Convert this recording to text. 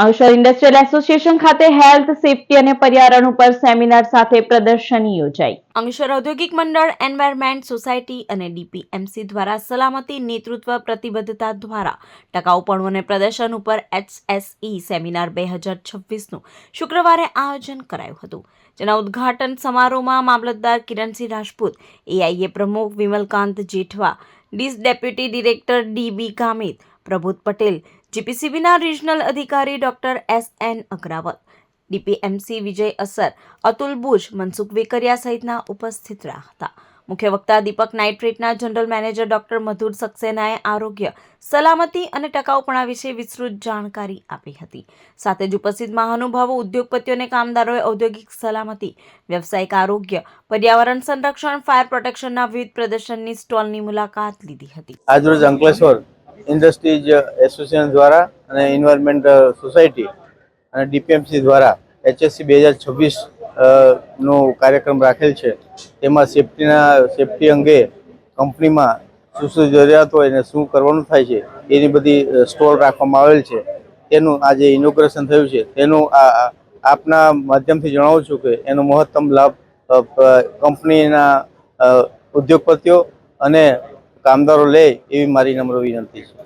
Ankleshwar industrial association ખાતે health safety અને પર્યાવરણ ઉપર સેમિનાર સાથે પ્રદર્શની યોજાઈ। અંકલેશ્વર ઔદ્યોગિક મંડળ, એન્વાયરમેન્ટ સોસાયટી અને ડીપીએમસી દ્વારા સલામતી નેતૃત્વ પ્રતિબદ્ધતા દ્વારા ટકાઉપણું અને પ્રદર્શન ઉપર HSE સેમિનાર 2026નું શુક્રવારે આયોજન કરાયું હતું, જેના ઉદ્ઘાટન સમારોહમાં મામલતદાર કિરણસિંહ રાજપૂત, એઆઈએ પ્રમુખ Vimalkant Jethwa, DISH deputy director DB Gamit, Prabodh Patel, જીપીસીબીના રિજનલ અધિકારી doctor SN Agrawat, DPMC Vijay Asar, Atul bush, Mansukh Vekariya સહિતના ઉપસ્થિત રહ્યા હતા। મુખ્ય વક્તા દીપક નાઇટ્રેટના જનરલ મેનેજર ડોક્ટર મધુર સક્સેનાએ આરોગ્ય, સલામતી અને ટકાઉપણા વિશે વિસ્તૃત જાણકારી આપી હતી। સાથે જ ઉપસ્થિત મહાનુભાવો, ઉદ્યોગપતિઓ અને કામદારોએ ઔદ્યોગિક સલામતી, વ્યવસાયિક આરોગ્ય, પર્યાવરણ સંરક્ષણ, ફાયર પ્રોટેક્શનના વિવિધ પ્રદર્શનની સ્ટોલની મુલાકાત લીધી હતી। આજરોજ અંકલેશ્વર ઇન્ડસ્ટ્રીઝ એસોસિએશન દ્વારા અને એન્વાયરમેન્ટ સોસાયટી અને ડીપીએમસી દ્વારા HSE 2026 નો કાર્યક્રમ રાખેલ છે। તેમાં સેફટી અંગે કંપનીમાં શું શું જરૂરિયાત હોય અને શું કરવાનું થાય છે એની બધી સ્ટોલ રાખવામાં આવેલ છે। તેનું આજે ઇનોગ્રેશન થયું છે। તેનું આપના માધ્યમથી જણાવું છું કે એનો મહત્તમ લાભ કંપનીના ઉદ્યોગપતિઓ અને કામદારો લે એવી મારી નમ્ર વિનંતી છે।